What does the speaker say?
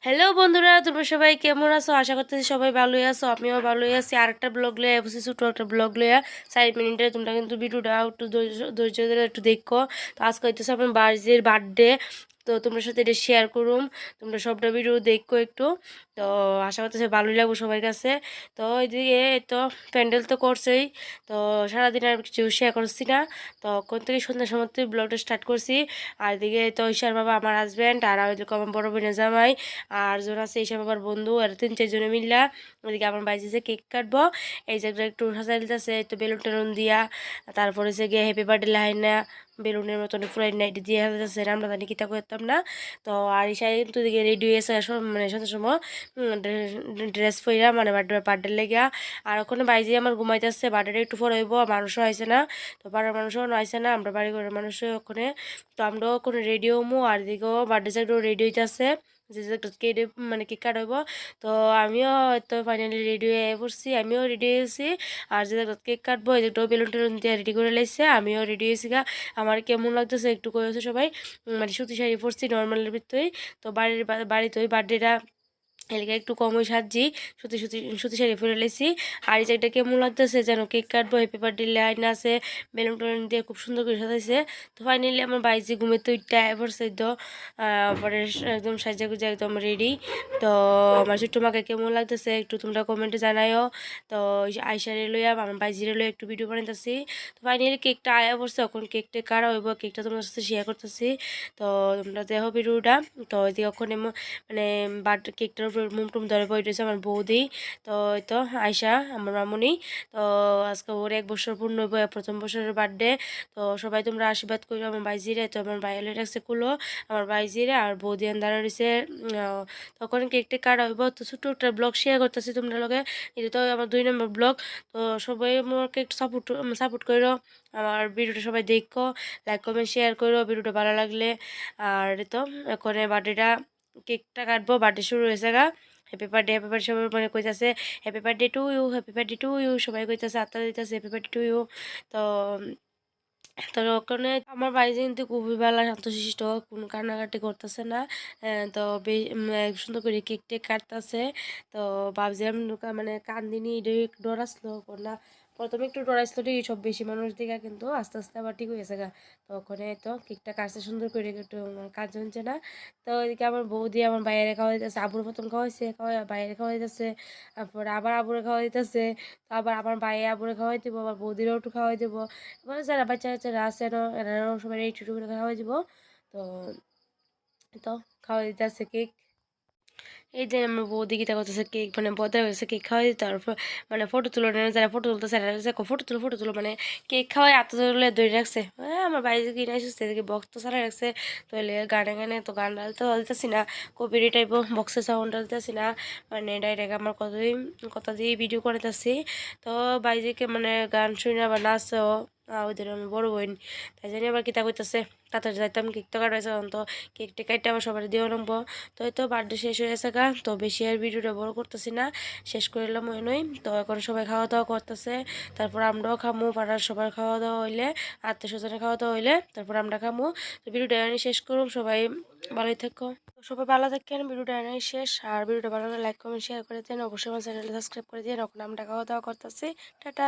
Hello বন্ধুরা, তোমরা সবাই কেমন আছো? আশা করতেছি সবাই ভালোই আছো, আমিও ভালোই আছি। আরেকটা ব্লগ লইয়া বসে, ছোট একটা ব্লগ লইয়া 4 মিনিটের। তোমরা কিন্তু ভিডিওটা একটু ধৈর্য ধরে একটু দেখো। তো আজকে হইতেছে আমার বার্জির বার্থডে, তো তোমার সাথে এটা শেয়ার করুম। তোমরা সবটা ভিডিও দেখো একটু। তো আশা করতেছে ভালোই লাগবো সবার কাছে। তো ওইদিকে তো প্যান্ডেল তো করছেই, তো সারাদিন আর কিছু শেয়ার করছি না। তো কোন থেকে সন্ধ্যার সময় ব্লগটা স্টার্ট করছি। আর এদিকে তো ঈশার বাবা আমার হাজব্যান্ড, আর ওইদিকে আমার বড় বোনের জামাই, আর জন আছে এইসব আবার বন্ধু, আর 3-4 জনে মিললা। ওইদিকে আমার বাইরে যে কেক কাটবো, এই জায়গাটা একটু সাজাই দিতেছে, তো বেলুন টেলুন দিয়া। তারপরে যে গিয়ে হ্যাপি বার্থডে লাইনা বেলুনের মতন ফুলাই নাইট দিয়ে যাচ্ছে, আমরা জানি কিতা করতাম না। তো আর ইসাই কিন্তু দিকে রেডি হয়েছে মানে সন্ধ্যার সময় ড্রেস পইরা, মানে বার্থডে লেগা। আর ওখানে বাইরে আমার ঘুমাইতেছে, বার্থডে একটু পরে হইব, মানুষও আইসে না। তো পাড়ার মানুষও আইসে না, আমরা বাড়ি ঘরের মানুষও ওখানে। তো আমরাও ওখানে রেডি হমু, আর দিকেও বার্থডে সাইডও রেডি হইতেছে, যে কেটে মানে কেক কাটাইব। তো আমিও হয়তো ফাইনালি রেডি হয়ে পড়ছি, আমিও রেডি হয়েছি। আর যে কেক কাটবো, এই যে বেলুন টেলুন দিয়ে রেডি করে লাইছে, আমিও রেডি হয়েছি গা। আমার কেমন লাগতেছে একটু কয়েছে সবাই। মানে সুতি শাড়ি পরছি নর্মালের ভিতরেই। তো বাড়িতে ওই বার্থডেটা এলাকা একটু কমই সাজি, সুতি সুতি সুতি শাড়ি পরে লেছি। আর এই জায়গাটা কেমন লাগতেছে যেন, কেক কাটবো, হ্যাপি বার্থডে লাইন আছে, বেলুন টেলুন দিয়ে খুব সুন্দর করে সাজাইছে। তো ফাইনালি আমার বাইজি ঘুমে তো ইটা পড়ছে, তো পরে একদম সাজা গুজা একদম রেডি। তো আমার ছোট্ট মাকে কেমন লাগতেছে একটু তোমরা কমেন্টে জানাইও। তো আইসারে লইয়া আমার বাইজিরে লইয়া একটু ভিডিও বানাইতেছি। তো ফাইনালি কেকটা আয়া পড়ছে, এখন কেকটা কারা হইব, কেকটা তোমার সাথে শেয়ার করতেছি। তো তোমরা দেখো ভিডিওটা। তো ওইদিকে ওখানে মানে কেকটার উপর মুমটুম ধরে বইতেছে আমার বৌদি। তো ওই তো আয়সা আমার মামুনি। তো আজকে ওর 1 বছর পূর্ণ হইব, প্রথম বছরের বার্থডে। তো সবাই তোমরা আশীর্বাদ করো আমার বাইজিরে। তো আমার বাইরে রাখছে কুলো আমার বাইজিরে, আর বৌদি আন্দারা রয়েছে। তখন কেকটা কাটা হইব। তো ছোট্ট একটা ব্লগ শেয়ার করতেছি তোমরা লগে, এটা তো আমার 2 নম্বর ব্লগ। তো সবাই আমাকে একটু সাপোর্ট করো, আমার ভিডিওটা সবাই দেখো, লাইক কমেন্ট শেয়ার করো ভিডিওটা ভালো লাগলে। আর তো এখন বার্থডেটা কেকটা কাটবো, বার্থডে শুরু হয়েছে গা। হ্যাপি বার্থডে সবাই মানে কইতাছে happy birthday to you, happy birthday to you, সবাই কইতাছে আত্মা দিতেছে হ্যাপি বার্থডে টু ইউ। তো তো ওখানে আমার বাড়িতে কিন্তু খুবই ভালো শান্তশিষ্ট, কোনো কান্নাকাটি করতেছে না। তো সুন্দর করে কেক টেক কাটতেছে। তো ভাবছিলাম মানে কান্দিনি, এটাই একটু ডর আসলো না, প্রথমে একটু ডর আসলো ঠিকই, সব বেশি মানুষ দিকে, কিন্তু আস্তে আস্তে আবার ঠিক হয়েছে গা। তো ওখানে তো কেকটা কাটছে সুন্দর করে, একটু কাজ হচ্ছে না। তো ওইদিকে আমার বৌদি আমার বাইরে খাওয়া দিতেছে, আবুর প্রথম খাওয়াইছে, বাইরে খাওয়া দিতেছে, তারপরে আবার আবুরে খাওয়া দিতেছে। তো আবার আমার বাইরে আবুরে খাওয়াই দিব, আবার বৌদিরও একটু খাওয়াই দেবো। এবার যারা বাচ্চা কাচ্চারা আছে না, এরাও সবাই একটু একটু করে খাওয়াই দিব। তো তো খাওয়া দিতেছে কেক। এই যে আমার বৌদি গীতা করতেছে কেক, মানে বদলা হয়েছে কেক খাওয়াই দিতে। তারপর মানে ফটো তুলো না, যারা ফটো তুলতেছে ফটো তুলো, মানে কেক খাওয়াই আত্ম তুলে ধরে রাখছে। আমার বাড়িতে কিনে আসছে, এদিকে বক্স তো ছাড়া রাখছে। তো গানে তো গান ডালতে দিতেছি না, কপিরি টাইপ বক্সের সাউন্ড দিতেছি না, মানে ডাইরেক্ট আমার কথা দিয়ে ভিডিও করতেছি। তো বাইজিকে মানে গান শুনে আবার নাচও, ওদের আমি বড় বোন, তাই জানি আবার কিতা করতেছে। তাড়াতাড়ি যাইতাম, কেক তো কাটাইছে, তো কেকটা কাটতে আবার সবার দিয়ে নামবো। তো এই তো বার্থডে শেষ হয়ে গেছে গা। তো বেশি আর ভিডিওটা বড় করতেছি না, শেষ করে এলাম ওই নই। তো এখন সবাই খাওয়া দাওয়া করতেছে, তারপর আমরাও খামু, পাড়ার সবার খাওয়া দাওয়া হইলে, আত্মীয় স্বজনের খাওয়া দাওয়া হইলে তারপর আমরা খামু। তো ভিডিওটা এনে শেষ করুম, সবাই ভালোই থাকো। সবাই ভালো থাকেন, ভিডিওটা এনে শেষ। আর ভিডিওটা ভালো লাগলে লাইক কমেন্ট শেয়ার করে দেন, অবশ্যই আমার চ্যানেলটা সাবস্ক্রাইব করে দিন। এখন আমরা খাওয়া দাওয়া করতেছি, টাটা।